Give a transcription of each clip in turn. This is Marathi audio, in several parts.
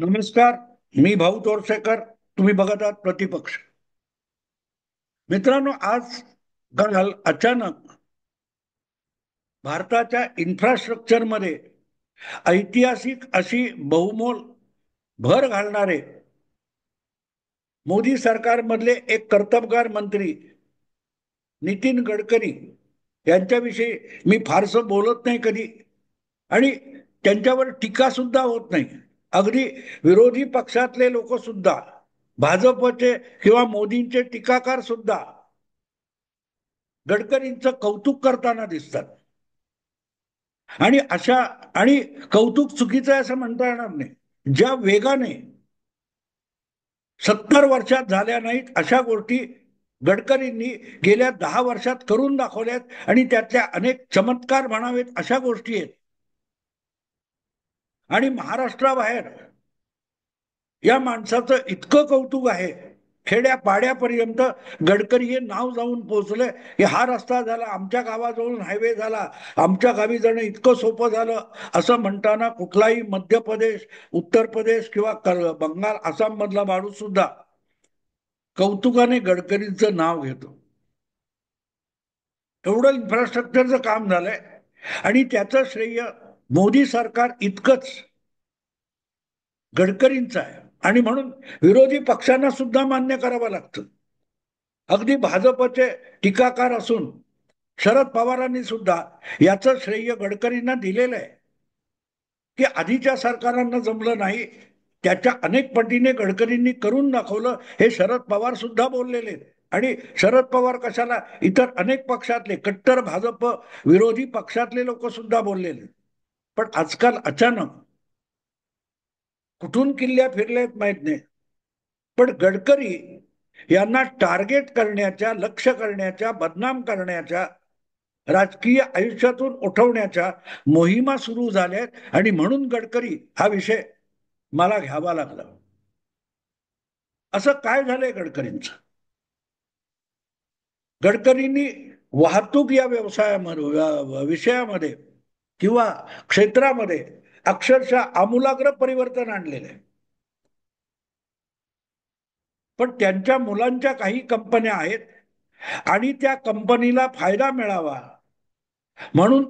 नमस्कार. मी भाऊ तोरसेकर. तुम्ही बघत आहात प्रतिपक्ष. मित्रांनो, आज काल अचानक भारताच्या इन्फ्रास्ट्रक्चरमध्ये ऐतिहासिक अशी बहुमोल भर घालणारे मोदी सरकारमधले एक कर्तबगार मंत्री नितीन गडकरी यांच्याविषयी मी फारसं बोलत नाही कधी, आणि त्यांच्यावर टीका सुद्धा होत नाही. अगदी विरोधी पक्षातले लोक सुद्धा, भाजपचे किंवा मोदींचे टीकाकार सुद्धा गडकरींचं कौतुक करताना दिसतात. आणि अशा आणि कौतुक चुकीचं आहे असं म्हणता येणार नाही. ज्या वेगाने 70 वर्षात झाल्या नाहीत अशा गोष्टी गडकरींनी गेल्या 10 वर्षात करून दाखवल्यात, आणि त्यातल्या अनेक चमत्कार म्हणावेत अशा गोष्टी आहेत. आणि महाराष्ट्राबाहेर या माणसाचं इतकं कौतुक आहे, खेड्या पाड्यापर्यंत गडकरी हे नाव जाऊन पोहोचले की हा रस्ता झाला, आमच्या गावाजवळून हायवे झाला, आमच्या गावी जाणं इतकं सोपं झालं. असं म्हणताना कुठलाही मध्य प्रदेश, उत्तर प्रदेश किंवा बंगाल, आसाम मधला माणूस सुद्धा कौतुकाने गडकरींचं नाव घेतो. एवढं इन्फ्रास्ट्रक्चरचं काम झालंय, आणि त्याचं श्रेय मोदी सरकार इतकंच गडकरींचं आहे. आणि म्हणून विरोधी पक्षांना सुद्धा मान्य करावं लागतं. अगदी भाजपचे टीकाकार असून शरद पवारांनी सुद्धा याचं श्रेय गडकरींना दिलेलं आहे, की आधीच्या सरकारांना जमलं नाही, त्याच्या अनेक पटीने गडकरींनी करून दाखवलं, हे शरद पवार सुद्धा बोललेले. आणि शरद पवार कशाला, इतर अनेक पक्षातले कट्टर भाजप विरोधी पक्षातले लोक सुद्धा बोललेले. पण आजकाल अचानक कुठून किल्ल्या फिरल्यात माहित नाही, पण गडकरी यांना टार्गेट करण्याच्या, लक्ष करण्याच्या, बदनाम करण्याच्या, राजकीय आयुष्यातून उठवण्याच्या मोहिमा सुरू झाल्यात. आणि म्हणून गडकरी हा विषय मला घ्यावा लागला. असं काय झालंय गडकरींचं? गडकरींनी वाहतूक या व्यवसायामध्ये, विषयामध्ये किंवा क्षेत्रामध्ये अक्षरशः आमूलाग्र परिवर्तन आणलेलं आहे. पण त्यांच्या मुलांच्या काही कंपन्या आहेत, आणि त्या कंपनीला फायदा मिळावा म्हणून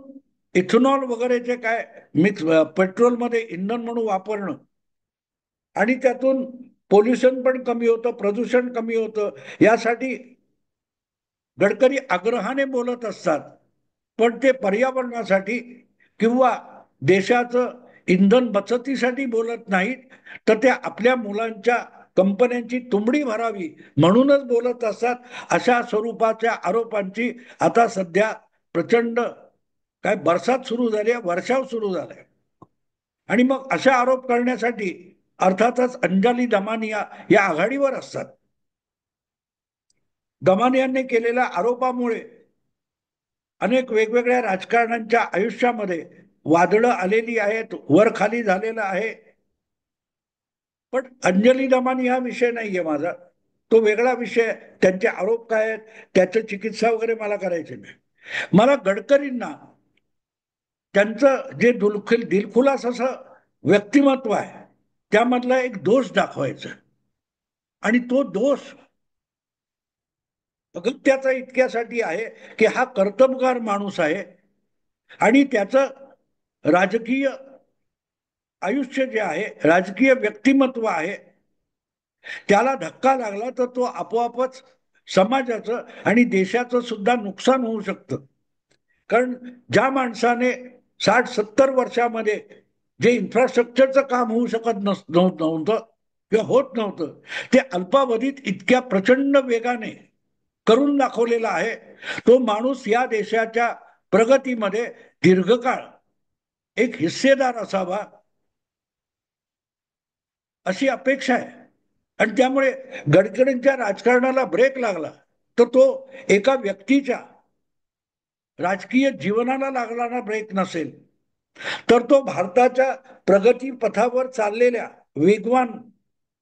इथेनॉल वगैरेचे काय मिक्स पेट्रोलमध्ये इंधन म्हणून वापरणं, आणि त्यातून पोल्युशन पण कमी होतं, प्रदूषण कमी होतं, यासाठी गडकरी आग्रहाने बोलत असतात. पण ते पर्यावरणासाठी किंवा देशाचं इंधन बचतीसाठी बोलत नाहीत, तर ते आपल्या मुलांच्या कंपन्यांची तुंबडी भरावी म्हणूनच बोलत असतात. अशा स्वरूपाच्या आरोपांची आता सध्या प्रचंड काय बरसात सुरू झाली आहे, वर्षाव सुरू झालाय. आणि मग अशा आरोप करण्यासाठी अर्थातच अंजली दमानिया या आघाडीवर असतात. दमानियांनी केलेल्या आरोपामुळे अनेक वेगवेगळ्या राजकारण्यांच्या आयुष्यामध्ये वादळं आलेली आहेत, वर खाली झालेलं आहे. पण अंजली दमानी हा विषय नाहीये माझा, तो वेगळा विषय. त्यांचे आरोप काय आहेत, त्याचं चिकित्सा वगैरे मला करायची नाही. मला गडकरींना त्यांचं जे दिलखुलास असं व्यक्तिमत्व आहे, त्यामधला एक दोष दाखवायचा. आणि तो दोष अगत्याचा इतक्यासाठी आहे की हा कर्तबगार माणूस आहे, आणि त्याचं राजकीय आयुष्य जे आहे, राजकीय व्यक्तिमत्व आहे, त्याला धक्का लागला तर तो आपोआपच समाजाचं आणि देशाचं सुद्धा नुकसान होऊ शकतं. कारण ज्या माणसाने 60-70 वर्षामध्ये जे इन्फ्रास्ट्रक्चरचं काम होऊ शकत नव्हतं किंवा होत नव्हतं, ते अल्पावधीत इतक्या प्रचंड वेगाने करून दाखवलेला आहे. तो माणूस या देशाच्या प्रगतीमध्ये दीर्घकाळ एक हिस्सेदार असावा अशी अपेक्षा आहे. आणि त्यामुळे गडकरींच्या राजकारणाला ब्रेक लागला तर तो एका व्यक्तीच्या राजकीय जीवनाला लागणारा ब्रेक नसेल, तर तो भारताच्या प्रगती पथावर चाललेल्या वेगवान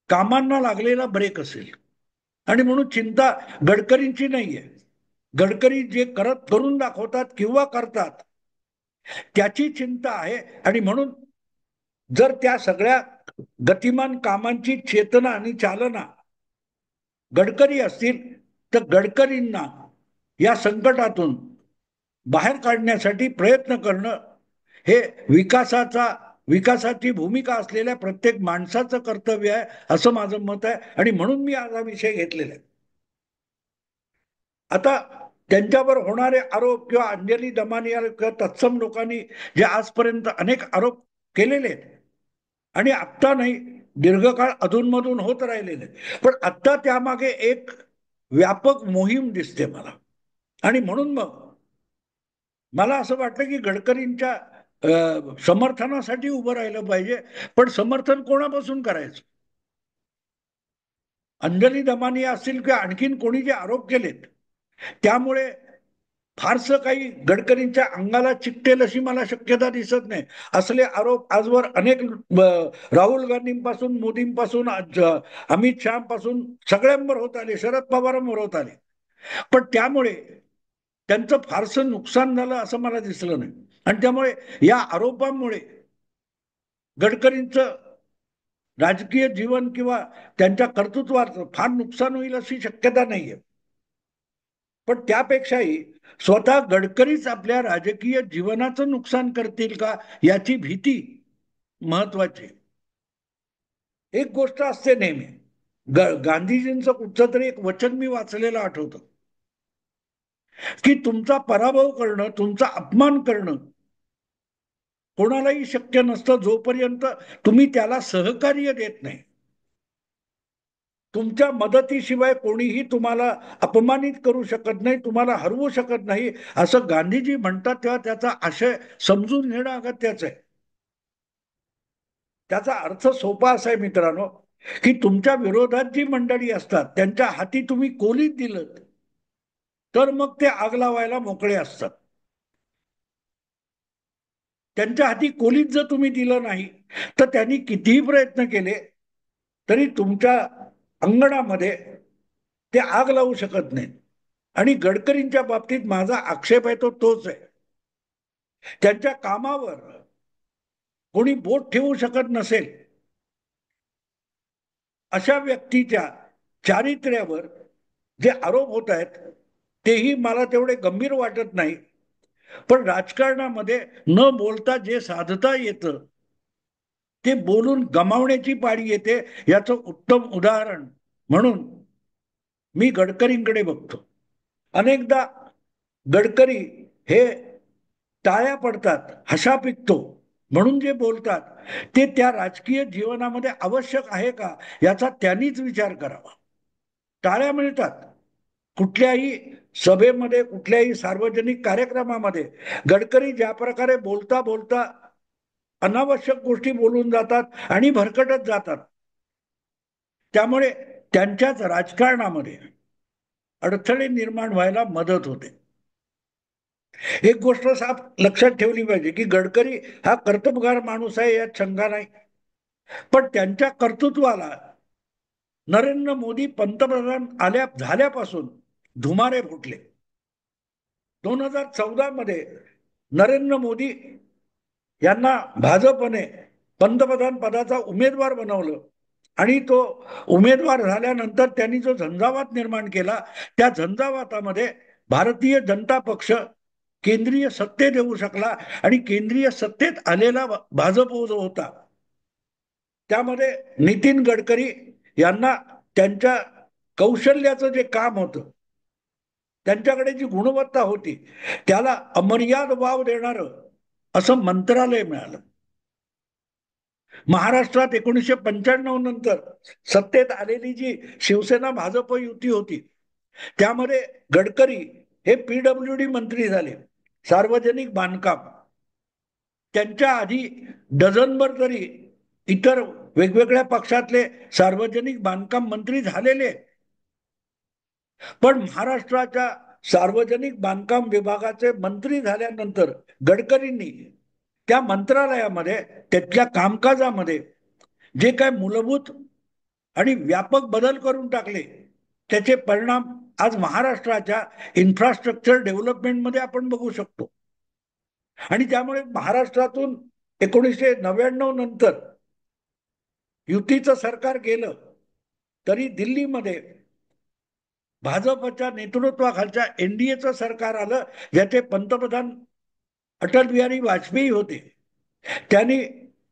कामांना लागलेला ब्रेक असेल. आणि म्हणून चिंता गडकरींची नाहीये. गडकरी जे करून दाखवतात किंवा करतात त्याची चिंता आहे. आणि म्हणून जर त्या सगळ्या गतिमान कामांची चेतना आणि चालना गडकरी असतील तर गडकरींना या संकटातून बाहेर काढण्यासाठी प्रयत्न करणं हे विकासाची भूमिका असलेल्या प्रत्येक माणसाचं कर्तव्य आहे असं माझं मत आहे. आणि म्हणून मी आज हा विषय घेतलेला आहे. आता त्यांच्यावर होणारे आरोप किंवा अंजली दमानिया किंवा तत्सम लोकांनी जे आजपर्यंत अनेक आरोप केलेले आहेत आणि आत्ता नाही, दीर्घकाळ अधूनमधून होत राहिलेले, पण आत्ता त्यामागे एक व्यापक मोहीम दिसते मला. आणि म्हणून मग मला असं वाटतं की गडकरींच्या समर्थनासाठी उभं राहिलं पाहिजे. पण समर्थन कोणापासून करायचं? अंजली दमानिया असतील किंवा आणखीन कोणी जे आरोप केलेत त्यामुळे फारसं काही गडकरींच्या अंगाला चिकटेल अशी मला शक्यता दिसत नाही. असले आरोप आजवर अनेक राहुल गांधींपासून, मोदींपासून, अमित शहापासून सगळ्यांवर होत आले, शरद पवारांवर होत आले. पण त्यामुळे त्यांचं फारसं नुकसान झालं असं मला दिसलं नाही. आणि त्यामुळे या आरोपांमुळे गडकरींचं राजकीय जीवन किंवा त्यांच्या कर्तृत्वाचं फार नुकसान होईल अशी शक्यता नाहीये. पण त्यापेक्षाही स्वतः गडकरीच आपल्या राजकीय जीवनाचं नुकसान करतील का याची भीती महत्वाची. एक गोष्ट असते नेहमी, गांधीजींचं कुठचं तरी एक वचन मी वाचलेलं आठवतं की तुमचा पराभव करणं, तुमचा अपमान करणं कोणालाही शक्य नसतं जोपर्यंत तुम्ही त्याला सहकार्य देत नाही. तुमच्या मदतीशिवाय कोणीही तुम्हाला अपमानित करू शकत नाही, तुम्हाला हरवू शकत नाही असं गांधीजी म्हणतात. तेव्हा त्याचा आशय समजून घेणं अगत्याचं आहे. त्याचा अर्थ सोपा असा आहे मित्रांनो, की तुमच्या विरोधात जी मंडळी असतात त्यांच्या हाती तुम्ही कोलीत दिलं तर मग ते आग लावायला मोकळे असतात. त्यांच्या हाती कोलीत जर तुम्ही दिलं नाही तर त्यांनी कितीही प्रयत्न केले तरी तुमच्या अंगणामध्ये ते आग लावू शकत नाहीत. आणि गडकरींच्या बाबतीत माझा आक्षेप आहे तो तोच आहे. त्यांच्या कामावर कोणी बोट ठेवू शकत नसेल अशा व्यक्तीच्या चारित्र्यावर जे आरोप होत आहेत तेही मला तेवढे गंभीर वाटत नाही. पण राजकारणामध्ये न बोलता जे साधता येतं ते बोलून गमावण्याची पाळी येते. याचं उत्तम उदाहरण म्हणून मी गडकरींकडे बघतो. अनेकदा गडकरी हे टाळ्या पडतात, हशा पिकतो म्हणून जे बोलतात ते त्या राजकीय जीवनामध्ये आवश्यक आहे का याचा त्यांनीच विचार करावा. टाळ्या मिळतात कुठल्याही सभेमध्ये, कुठल्याही सार्वजनिक कार्यक्रमामध्ये गडकरी ज्या प्रकारे बोलता बोलता अनावश्यक गोष्टी बोलून जातात आणि भरकटत जातात, त्यामुळे त्यांच्याच राजकारणामध्ये अडथळे निर्माण व्हायला मदत होते. एक गोष्ट साफ लक्षात ठेवली पाहिजे की गडकरी हा कर्तबगार माणूस आहे यात शंका नाही. पण त्यांच्या कर्तृत्वाला नरेंद्र मोदी पंतप्रधान झाल्यापासून धुमारे फुटले. 2014 मध्ये नरेंद्र मोदी यांना भाजपने पंतप्रधान पदाचा उमेदवार बनवलं आणि तो उमेदवार झाल्यानंतर त्यांनी जो झंझावात निर्माण केला त्या झंझावातामध्ये भारतीय जनता पक्ष केंद्रीय सत्तेत येऊ शकला. आणि केंद्रीय सत्तेत आलेला भाजप जो होता त्यामध्ये नितीन गडकरी यांना त्यांच्या कौशल्याचं जे काम होतं, त्यांच्याकडे जी गुणवत्ता होती त्याला अमर्याद वाव देणारं असं मंत्रालय मिळालं. महाराष्ट्रात 1995 नंतर सत्तेत आलेली जी शिवसेना भाजप युती होती त्यामध्ये गडकरी हे पीडब्ल्यूडी मंत्री झाले, सार्वजनिक बांधकाम. त्यांच्या आधी डझनभर तरी इतर वेगवेगळ्या पक्षातले सार्वजनिक बांधकाम मंत्री झालेले. पण महाराष्ट्राच्या सार्वजनिक बांधकाम विभागाचे मंत्री झाल्यानंतर गडकरींनी त्या मंत्रालयामध्ये त्याच्या कामकाजामध्ये जे काय मूलभूत आणि व्यापक बदल करून टाकले त्याचे परिणाम आज महाराष्ट्राच्या इन्फ्रास्ट्रक्चर डेव्हलपमेंटमध्ये आपण बघू शकतो. आणि त्यामुळे महाराष्ट्रातून 1999 नंतर युतीचं सरकार गेलं तरी दिल्लीमध्ये भाजपच्या नेतृत्वाखालच्या एनडीएचं सरकार आलं, ज्याचे पंतप्रधान अटल बिहारी वाजपेयी होते. त्यांनी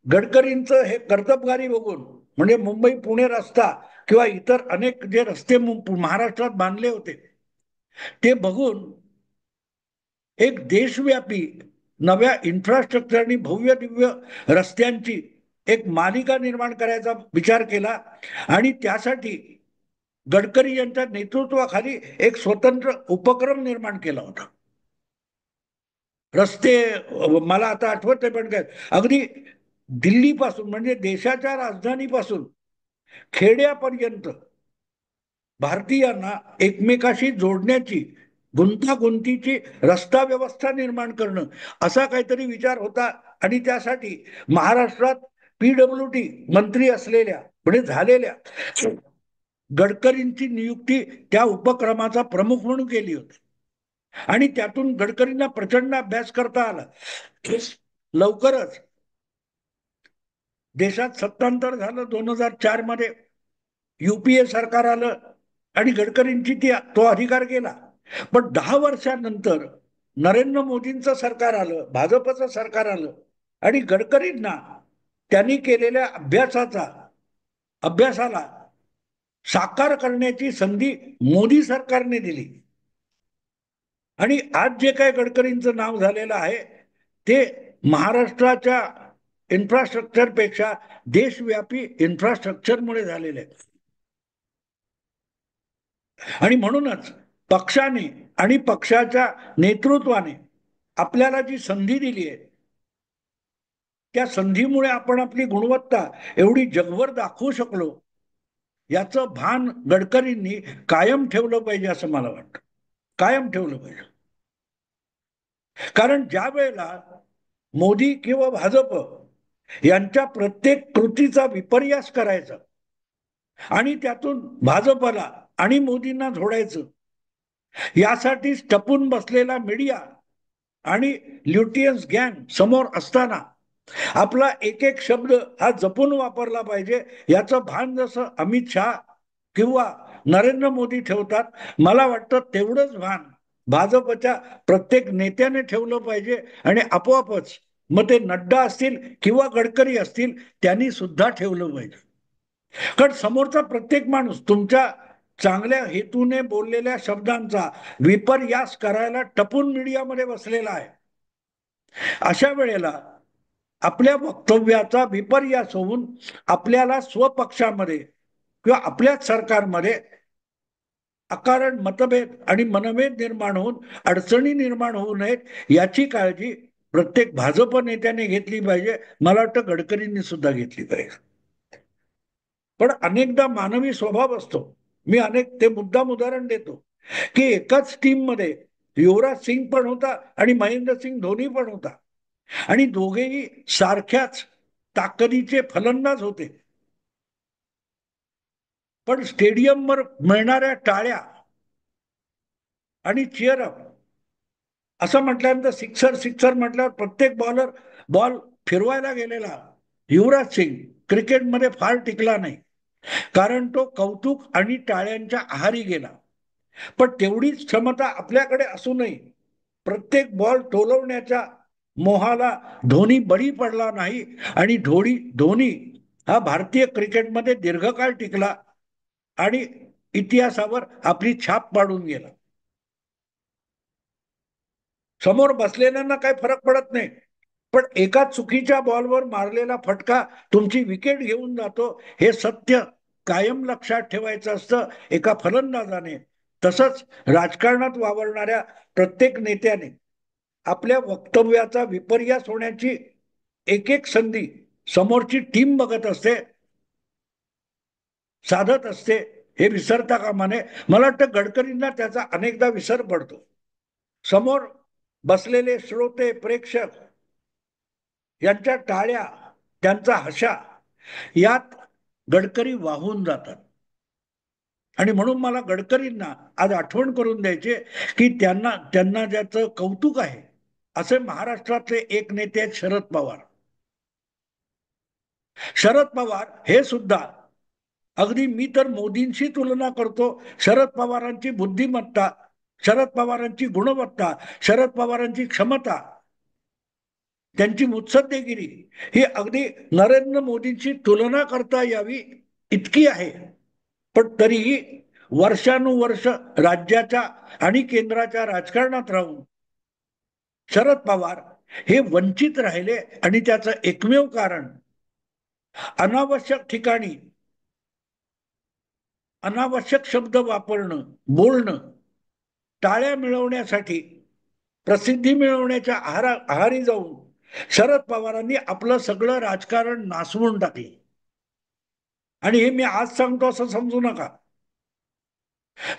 गडकरींचं हे कर्तबगारी बघून, म्हणजे मुंबई पुणे रस्ता किंवा इतर अनेक जे रस्ते महाराष्ट्रात बांधले होते ते बघून एक देशव्यापी नव्या इन्फ्रास्ट्रक्चर आणि भव्य दिव्य रस्त्यांची एक मालिका निर्माण करायचा विचार केला आणि त्यासाठी गडकरी यांच्या नेतृत्वाखाली एक स्वतंत्र उपक्रम निर्माण केला होता. रस्ते मला आता आठवत नाही, पण काय अगदी दिल्लीपासून म्हणजे देशाच्या राजधानीपासून खेड्यापर्यंत भारतीयांना एकमेकाशी जोडण्याची गुंतागुंतीची रस्ता व्यवस्था निर्माण करणं असा काहीतरी विचार होता. आणि त्यासाठी महाराष्ट्रात PWD मंत्री असलेल्या म्हणजे झालेल्या गडकरींची नियुक्ती त्या उपक्रमाचा प्रमुख म्हणून केली होती आणि त्यातून गडकरींना प्रचंड अभ्यास करता आला. लवकरच देशात सत्तांतर झालं 2004 मध्ये. UPA सरकार आलं आणि गडकरींची तो अधिकार गेला. पण 10 वर्षानंतर नरेंद्र मोदींचं सरकार आलं, भाजपचं सरकार आलं आणि गडकरींना त्यांनी केलेल्या अभ्यासाला साकार करण्याची संधी मोदी सरकारने दिली. आणि आज जे काय गडकरींचं नाव झालेलं आहे ते महाराष्ट्राच्या इन्फ्रास्ट्रक्चरपेक्षा देशव्यापी इन्फ्रास्ट्रक्चरमुळे झालेले आहे. आणि म्हणूनच पक्षाने आणि पक्षाच्या नेतृत्वाने आपल्याला जी संधी दिली आहे त्या संधीमुळे आपण आपली गुणवत्ता एवढी जगभर दाखवू शकलो याचं भान गडकरींनी कायम ठेवलं पाहिजे असं मला वाटतं. कायम ठेवलं पाहिजे. कारण ज्या वेळेला मोदी किंवा भाजप यांच्या प्रत्येक कृतीचा विपर्यास करायचा आणि त्यातून भाजपला आणि मोदींना जोडायचं यासाठी टपून बसलेला मीडिया आणि ल्युटियन्स गँग समोर असताना आपला एक एक शब्द हा जपून वापरला पाहिजे याचं भान जसं अमित शहा किंवा नरेंद्र मोदी ठेवतात, मला वाटतं तेवढंच भान भाजपच्या प्रत्येक नेत्याने ठेवलं पाहिजे. आणि आपोआपच मग ते नड्डा असतील किंवा गडकरी असतील त्यांनी सुद्धा ठेवलं पाहिजे. कारण समोरचा प्रत्येक माणूस तुमच्या चांगल्या हेतूने बोललेल्या शब्दांचा विपर्यास करायला टपून मीडियामध्ये बसलेला आहे. अशा वेळेला आपल्या वक्तव्याचा विपर्यास होऊन आपल्याला स्वपक्षामध्ये किंवा आपल्याच सरकारमध्ये अकारण मतभेद आणि मनभेद निर्माण होऊन अडचणी निर्माण होऊ नयेत याची काळजी प्रत्येक भाजप नेत्याने घेतली पाहिजे. मला वाटतं गडकरींनी सुद्धा घेतली पाहिजे. पण अनेकदा मानवी स्वभाव असतो. मी ते मुद्दाम उदाहरण देतो की एकाच टीम मध्ये युवराज सिंग पण होता आणि महेंद्रसिंग धोनी पण होता आणि दोघेही सारख्याच ताकदीचे फलंदाज होते. पण स्टेडियमवर मिळणाऱ्या टाळ्या आणि चीअरअप असं म्हटल्यानंतर सिक्सर सिक्सर म्हटल्यावर प्रत्येक बॉल फिरवायला गेलेला युवराज सिंग क्रिकेटमध्ये फार टिकला नाही, कारण तो कौतुक आणि टाळ्यांच्या आहारी गेला. पण तेवढीच क्षमता आपल्याकडे असूनही प्रत्येक बॉल टोलवण्याच्या मोहाला धोनी बळी पडला नाही आणि धोनी हा भारतीय क्रिकेटमध्ये दीर्घकाळ टिकला आणि इतिहासावर आपली छाप पाडून गेला. समोर बसलेल्यांना काही फरक पडत नाही, पण एका चुकीच्या बॉलवर मारलेला फटका तुमची विकेट घेऊन जातो हे सत्य कायम लक्षात ठेवायचं असतं एका फलंदाजाने. तसंच राजकारणात वावरणाऱ्या प्रत्येक नेत्याने आपल्या वक्तव्याचा विपर्यास होण्याची एक एक संधी समोरची टीम बघत असते, साधत असते, हे विसरता कामा नये. मला वाटतं गडकरींना त्याचा अनेकदा विसर पडतो. समोर बसलेले श्रोते प्रेक्षक यांच्या टाळ्या त्यांचा हशा यात गडकरी वाहून जातात. आणि म्हणून मला गडकरींना आज आठवण करून द्यायचे की त्यांना ज्याचं कौतुक आहे असे महाराष्ट्रातले एक नेते आहेत शरद पवार. शरद पवार हे सुद्धा, अगदी मी तर मोदींशी तुलना करतो, शरद पवारांची बुद्धिमत्ता, शरद पवारांची गुणवत्ता, शरद पवारांची क्षमता, त्यांची मुत्सद्देगिरी ही अगदी नरेंद्र मोदींची तुलना करता यावी इतकी आहे. पण तरीही वर्षानुवर्ष राज्याच्या आणि केंद्राच्या राजकारणात राहून शरद पवार हे वंचित राहिले. आणि त्याचं एकमेव कारण अनावश्यक ठिकाणी अनावश्यक शब्द वापरणं, बोलणं, टाळ्या मिळवण्यासाठी, प्रसिद्धी मिळवण्याच्या आहारी जाऊन शरद पवारांनी आपलं सगळं राजकारण नासवून टाकले. आणि हे मी आज सांगतो असं समजू नका.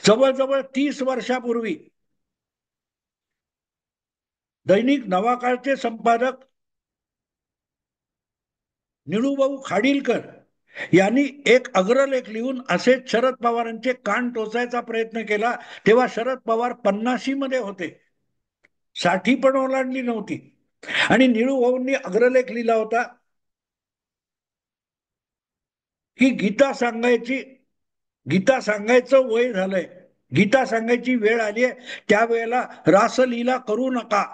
जवळजवळ 30 वर्षापूर्वी दैनिक नवाकाळचे संपादक निळूभाऊ खाडीलकर यांनी एक अग्रलेख लिहून असेच शरद पवारांचे कान टोचायचा प्रयत्न केला. तेव्हा शरद पवार 50 मध्ये होते, 60 पण ओलांडली नव्हती. आणि निळूभाऊंनी अग्रलेख लिहिला होता की गीता सांगायचं वय झालंय, गीता सांगायची वेळ आली आहे, त्यावेळेला रासलीला करू नका.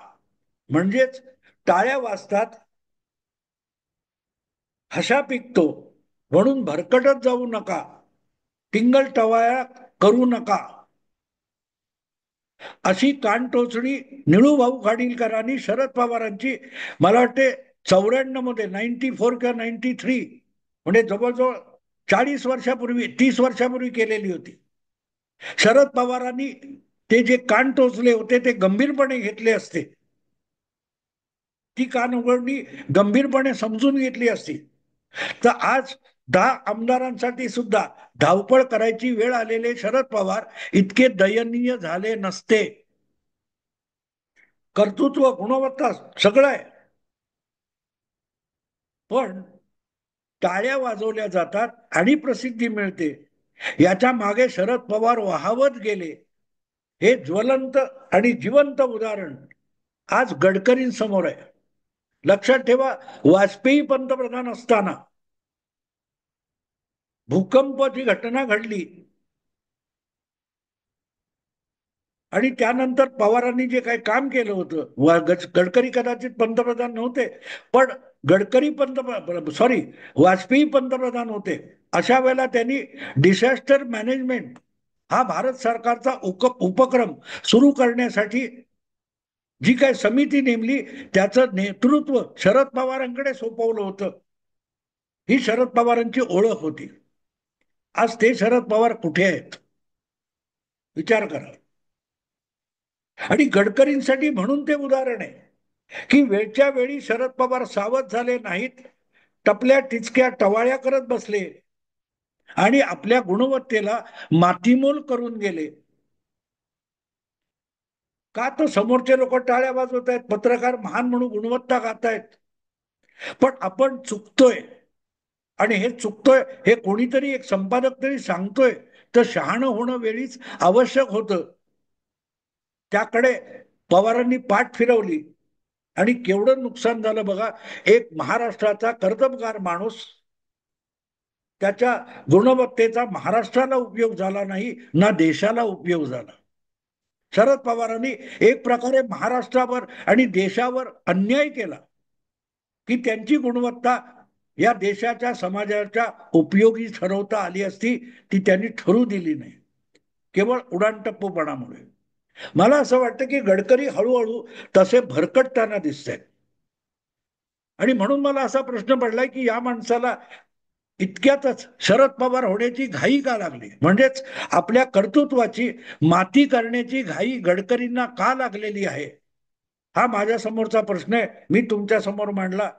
म्हणजेच टाळ्या वाजतात, हशा पिकतो, म्हणून भरकटत जाऊ नका, टिंगल टवाळ्या करू नका, अशी कानटोचणी निळूभाऊ खाडीलकरांनी शरद पवारांची, मला वाटते 94 मध्ये, 94 किंवा 93, म्हणजे जवळजवळ 40 वर्षापूर्वी, 30 वर्षापूर्वी केलेली होती. शरद पवारांनी ते जे कान टोचले होते ते गंभीरपणे घेतले असते, ती कान उघडणी गंभीरपणे समजून घेतली असती, तर आज 10 आमदारांसाठी सुद्धा धावपळ करायची वेळ आलेले शरद पवार इतके दयनीय झाले नसते. कर्तृत्व, गुणवत्ता सगळं आहे, पण टाळ्या वाजवल्या जातात आणि प्रसिद्धी मिळते. याच्या मागे शरद पवार वाहवत गेले. हे ज्वलंत आणि जिवंत उदाहरण आज गडकरींसमोर आहे. लक्षात ठेवा, वाजपेयी पंतप्रधान असताना भूकंपाची घटना घडली आणि त्यानंतर पवारांनी जे काही काम केलं होतं, गडकरी कदाचित पंतप्रधान नव्हते, पण वाजपेयी पंतप्रधान होते. अशा वेळेला त्यांनी डिझास्टर मॅनेजमेंट हा भारत सरकारचा उपक्रम सुरू करण्यासाठी जी काही समिती नेमली, त्याचं नेतृत्व शरद पवारांकडे सोपवलं होतं. ही शरद पवारांची ओळख होती. आज ते शरद पवार कुठे आहेत विचार करा. आणि गडकरींसाठी म्हणून ते उदाहरण आहे की वेळच्या वेळी शरद पवार सावध झाले नाहीत, टपल्या टिचक्या टवाळ्या करत बसले आणि आपल्या गुणवत्तेला मातीमोल करून गेले. का तर समोरचे लोक टाळ्या वाजवत आहेत, पत्रकार महान म्हणून गुणवत्ता गातायत, पण आपण चुकतोय. आणि हे चुकतोय हे कोणीतरी, एक संपादक तरी सांगतोय, तर शहाणं होणं वेळीच आवश्यक होतं. त्याकडे पवारांनी पाठ फिरवली आणि केवढं नुकसान झालं बघा. एक महाराष्ट्राचा कर्तबगार माणूस, त्याच्या गुणवत्तेचा महाराष्ट्राला उपयोग झाला नाही, ना देशाला उपयोग झाला. शरद पवारांनी एक प्रकारे महाराष्ट्रावर आणि देशावर अन्याय केला की त्यांची गुणवत्ता या देशाच्या, समाजाच्या उपयोगी ठरवता आली असती, ती त्यांनी ठरू दिली नाही, केवळ उडाणटप्पूपणामुळे. मला असं वाटतं की गडकरी हळूहळू तसे भरकटताना दिसत. आणि म्हणून मला असा प्रश्न पडलाय की या माणसाला इतक्यातच शरद पवार होण्याची घाई का लागली, म्हणजेच आपल्या कर्तृत्वाची माती करण्याची घाई गडकरींना का लागलेली आहे, हा माझ्या समोरचा प्रश्न आहे. मी तुमच्या समोर मांडला.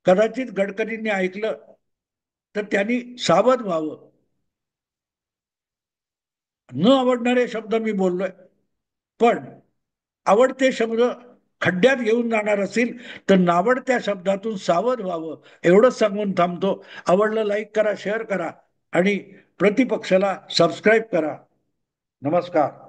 कदाचित गडकरींनी ऐकलं तर त्यांनी सावध व्हावं. न आवडणारे शब्द मी बोललोय, पण आवडते शब्द खड्ड्यात घेऊन जाणार असेल तर नावडत्या शब्दातून सावध व्हावं, एवढंच सांगून थांबतो. आवडलं लाईक करा, शेअर करा आणि प्रतिपक्षाला सबस्क्राईब करा. नमस्कार.